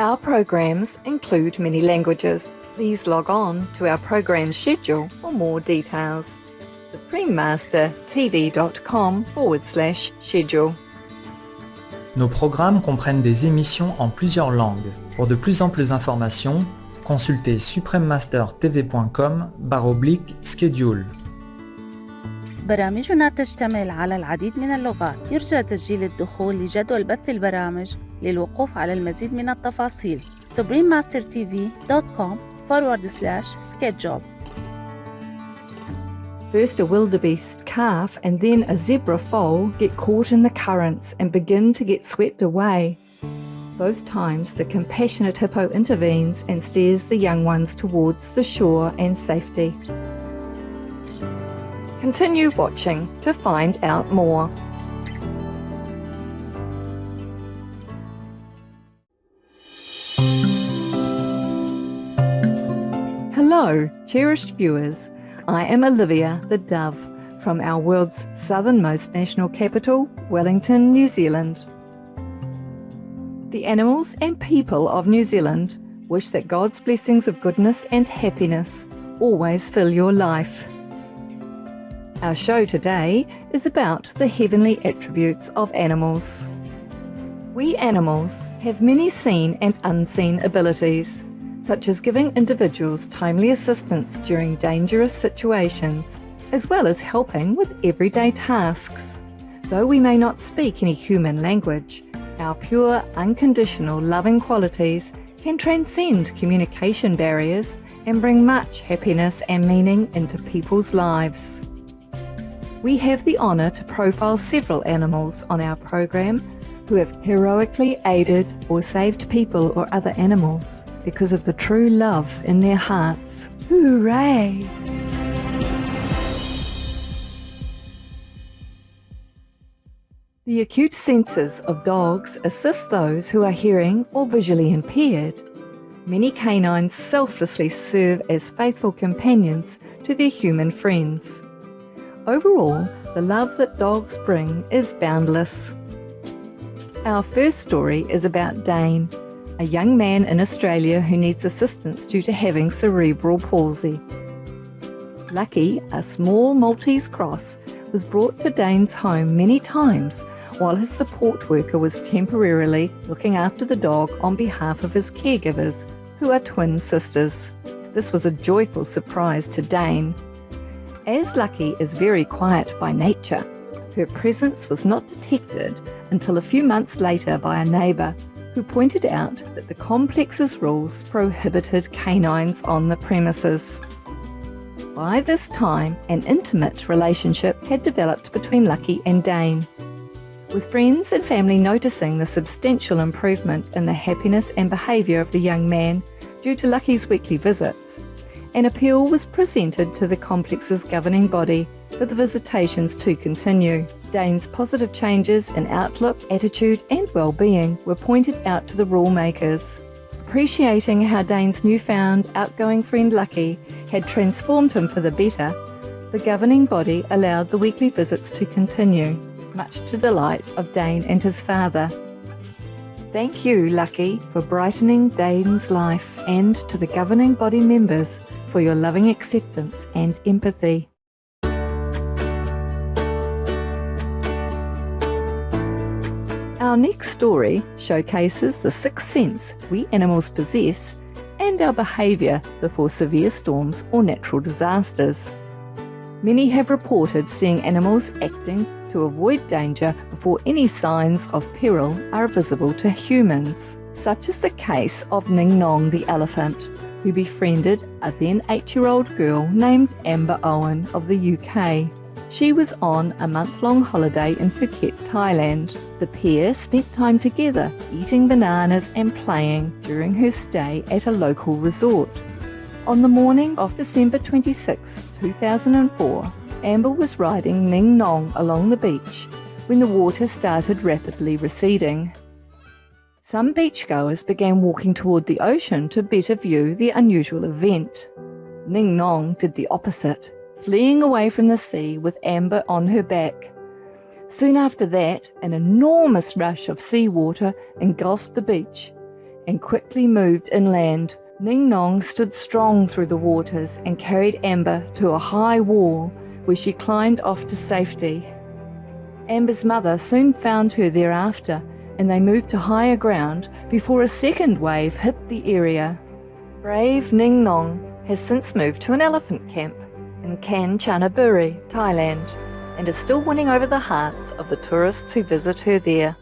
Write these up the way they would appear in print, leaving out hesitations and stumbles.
Our programs include many languages. Please log on to our program schedule for more details. suprememastertv.com/schedule. Nos programmes comprennent des émissions en plusieurs langues. Pour de plus amples informations, consultez suprememastertv.com/schedule. برامجنا تشتمل على العديد من اللغات. يرجى تسجيل الدخول لجدول بث البرامج للوقوف على المزيد من التفاصيل. suprememastertv.com/schedule. First a wildebeest calf and then a zebra foal get caught in the currents and begin to get swept away. Both times the compassionate hippo intervenes and steers the young ones towards the shore and safety. Continue watching to find out more. Hello, cherished viewers. I am Olivia the Dove from our world's southernmost national capital, Wellington, New Zealand. The animals and people of New Zealand wish that God's blessings of goodness and happiness always fill your life. Our show today is about the heavenly attributes of animals. We animals have many seen and unseen abilities, such as giving individuals timely assistance during dangerous situations, as well as helping with everyday tasks. Though we may not speak any human language, our pure, unconditional loving qualities can transcend communication barriers and bring much happiness and meaning into people's lives. We have the honour to profile several animals on our program who have heroically aided or saved people or other animals because of the true love in their hearts. Hooray! The acute senses of dogs assist those who are hearing or visually impaired. Many canines selflessly serve as faithful companions to their human friends. Overall, the love that dogs bring is boundless. Our first story is about Dane, a young man in Australia who needs assistance due to having cerebral palsy. Lucky, a small Maltese cross, was brought to Dane's home many times while his support worker was temporarily looking after the dog on behalf of his caregivers, who are twin sisters. This was a joyful surprise to Dane. As Lucky is very quiet by nature, her presence was not detected until a few months later by a neighbour who pointed out that the complex's rules prohibited canines on the premises. By this time, an intimate relationship had developed between Lucky and Dane, with friends and family noticing the substantial improvement in the happiness and behaviour of the young man due to Lucky's weekly visits. An appeal was presented to the complex's governing body for the visitations to continue. Dane's positive changes in outlook, attitude and well-being were pointed out to the rule makers. Appreciating how Dane's newfound outgoing friend Lucky had transformed him for the better, the governing body allowed the weekly visits to continue, much to the delight of Dane and his father. Thank you, Lucky, for brightening Dane's life, and to the governing body members for your loving acceptance and empathy. Our next story showcases the sixth sense we animals possess and our behaviour before severe storms or natural disasters. Many have reported seeing animals acting to avoid danger before any signs of peril are visible to humans, such as the case of NÄNG the elephant, who befriended a then 8-year-old girl named Amber Owen of the UK. She was on a month-long holiday in Phuket, Thailand. The pair spent time together, eating bananas and playing during her stay at a local resort. On the morning of December 26, 2004, Amber was riding NÄNG along the beach when the water started rapidly receding. Some beachgoers began walking toward the ocean to better view the unusual event. NÄNG did the opposite, fleeing away from the sea with Amber on her back. Soon after that, an enormous rush of seawater engulfed the beach, and quickly moved inland. NÄNG stood strong through the waters and carried Amber to a high wall where she climbed off to safety. Amber's mother soon found her thereafter, and they moved to higher ground before a second wave hit the area. Brave NÄNG has since moved to an elephant camp in Kanchanaburi, Thailand, and is still winning over the hearts of the tourists who visit her there.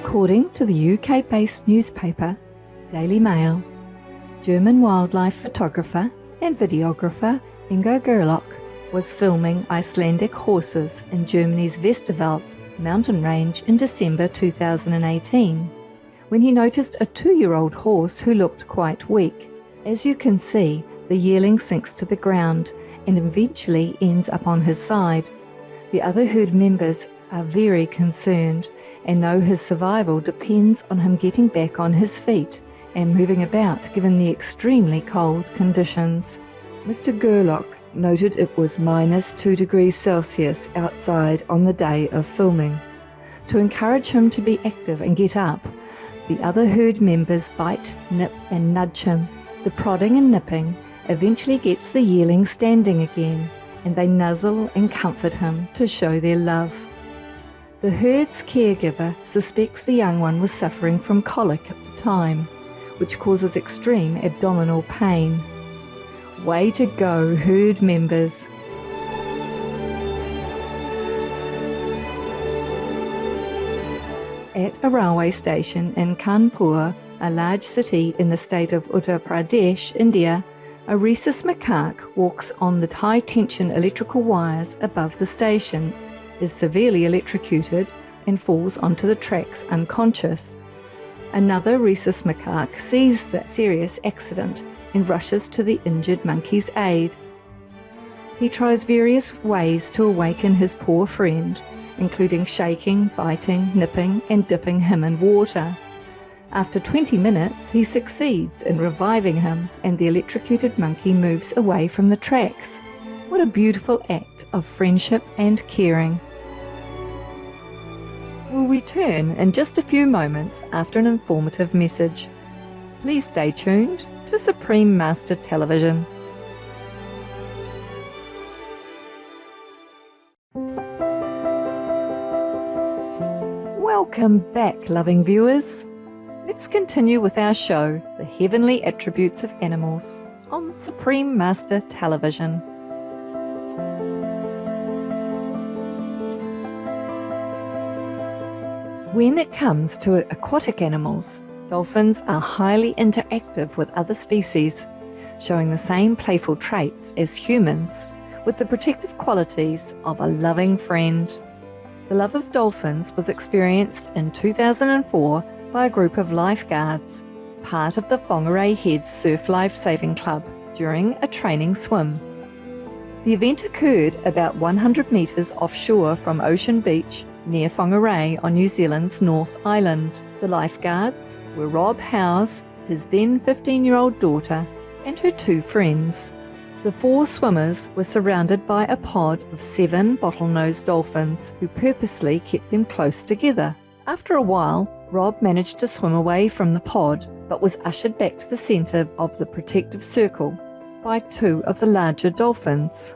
According to the UK-based newspaper Daily Mail, German wildlife photographer and videographer Ingo Gerlach was filming Icelandic horses in Germany's Westerwald mountain range in December 2018 when he noticed a 2-year-old horse who looked quite weak. As you can see, the yearling sinks to the ground and eventually ends up on his side. The other herd members are very concerned and know his survival depends on him getting back on his feet and moving about given the extremely cold conditions. Mr. Gerlach noted it was -2 degrees Celsius outside on the day of filming. To encourage him to be active and get up, the other herd members bite, nip and nudge him. The prodding and nipping eventually gets the yearling standing again, and they nuzzle and comfort him to show their love. The herd's caregiver suspects the young one was suffering from colic at the time, which causes extreme abdominal pain. Way to go, herd members! At a railway station in Kanpur, a large city in the state of Uttar Pradesh, India, a rhesus macaque walks on the high-tension electrical wires above the station, is severely electrocuted and falls onto the tracks unconscious. Another rhesus macaque sees that serious accident and rushes to the injured monkey's aid. He tries various ways to awaken his poor friend, including shaking, biting, nipping and dipping him in water. After 20 minutes, he succeeds in reviving him and the electrocuted monkey moves away from the tracks. What a beautiful act of friendship and caring. We'll return in just a few moments after an informative message. Please stay tuned to Supreme Master Television. Welcome back, loving viewers. Let's continue with our show, The Heavenly Attributes of Animals, on Supreme Master Television. When it comes to aquatic animals, dolphins are highly interactive with other species, showing the same playful traits as humans, with the protective qualities of a loving friend. The love of dolphins was experienced in 2004 by a group of lifeguards, part of the Whangarei Heads Surf Life Saving Club, during a training swim. The event occurred about 100 metres offshore from Ocean Beach, near Whangarei on New Zealand's North Island. The lifeguards were Rob Howes, his then 15-year-old daughter, and her 2 friends. The 4 swimmers were surrounded by a pod of 7 bottlenose dolphins who purposely kept them close together. After a while, Rob managed to swim away from the pod, but was ushered back to the centre of the protective circle by 2 of the larger dolphins.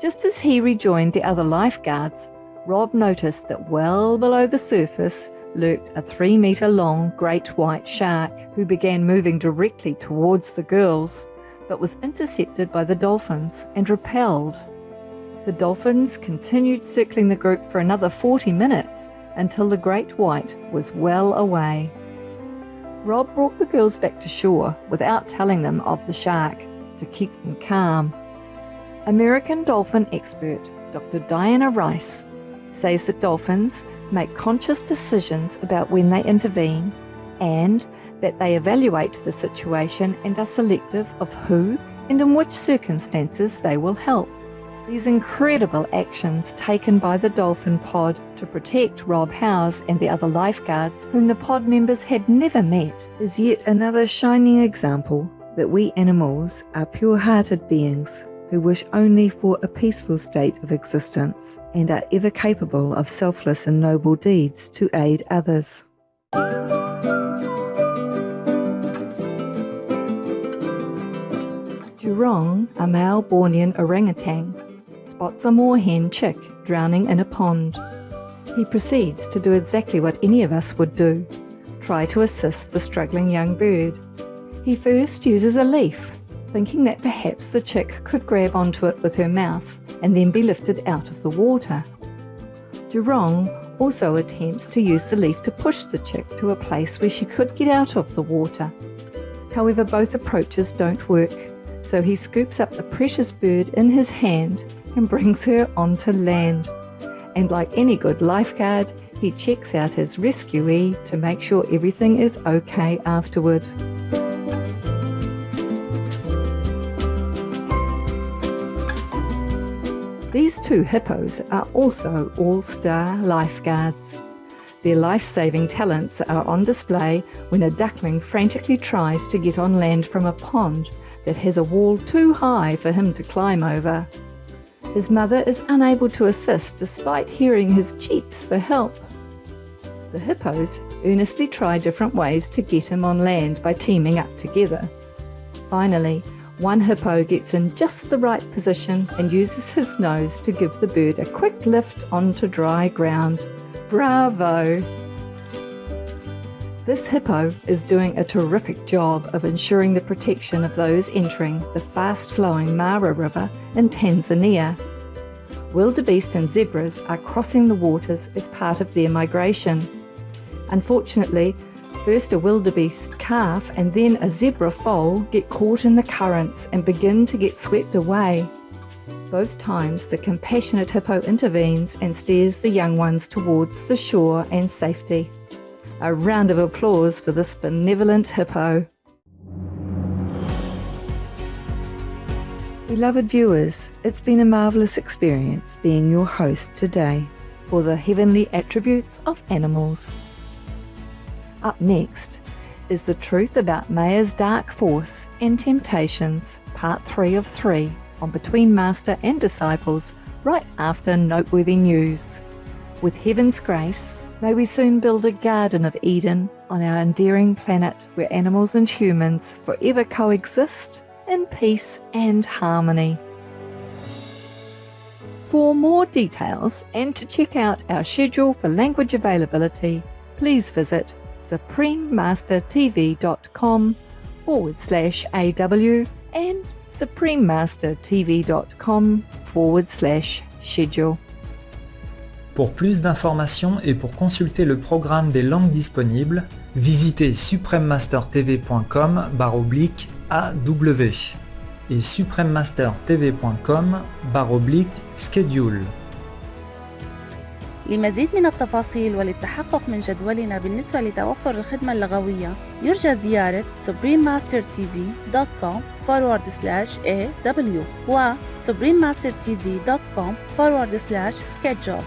Just as he rejoined the other lifeguards, Rob noticed that well below the surface lurked a 3-metre-long great white shark who began moving directly towards the girls, but was intercepted by the dolphins and repelled. The dolphins continued circling the group for another 40 minutes until the great white was well away. Rob brought the girls back to shore without telling them of the shark to keep them calm. American dolphin expert Dr. Diana Rice says that dolphins make conscious decisions about when they intervene and that they evaluate the situation and are selective of who and in which circumstances they will help. These incredible actions taken by the dolphin pod to protect Rob Howes and the other lifeguards, whom the pod members had never met, is yet another shining example that we animals are pure-hearted beings who wish only for a peaceful state of existence and are ever capable of selfless and noble deeds to aid others. Đứng, a male Bornean orangutan, spots a moorhen chick drowning in a pond. He proceeds to do exactly what any of us would do, try to assist the struggling young bird. He first uses a leaf, thinking that perhaps the chick could grab onto it with her mouth and then be lifted out of the water. Đứng also attempts to use the leaf to push the chick to a place where she could get out of the water. However, both approaches don't work, so he scoops up the precious bird in his hand and brings her onto land. And like any good lifeguard, he checks out his rescuee to make sure everything is okay afterward. These two hippos are also all-star lifeguards. Their life-saving talents are on display when a duckling frantically tries to get on land from a pond that has a wall too high for him to climb over. His mother is unable to assist despite hearing his cheeps for help. The hippos earnestly try different ways to get him on land by teaming up together. Finally, one hippo gets in just the right position and uses his nose to give the bird a quick lift onto dry ground. Bravo! This hippo is doing a terrific job of ensuring the protection of those entering the fast-flowing Mara River in Tanzania. Wildebeest and zebras are crossing the waters as part of their migration. Unfortunately, first a wildebeest calf and then a zebra foal get caught in the currents and begin to get swept away. Both times the compassionate hippo intervenes and steers the young ones towards the shore and safety. A round of applause for this benevolent hippo. Beloved viewers, it's been a marvellous experience being your host today for the heavenly attributes of animals. Up next is the truth about Maya's dark force and temptations, part 3 of 3, on Between Master and Disciples, right after noteworthy news. With heaven's grace, may we soon build a Garden of Eden on our endearing planet where animals and humans forever coexist in peace and harmony. For more details and to check out our schedule for language availability, please visit suprememastertv.com/AW and suprememastertv.com/schedule. Pour plus d'informations et pour consulter le programme des langues disponibles, visitez suprememastertv.com/AW et suprememastertv.com/schedule. لمزيد من التفاصيل وللتحقق من جدولنا بالنسبة لتوفر الخدمة اللغوية يرجى زيارة suprememastertv.com/AW و suprememastertv.com/schedule.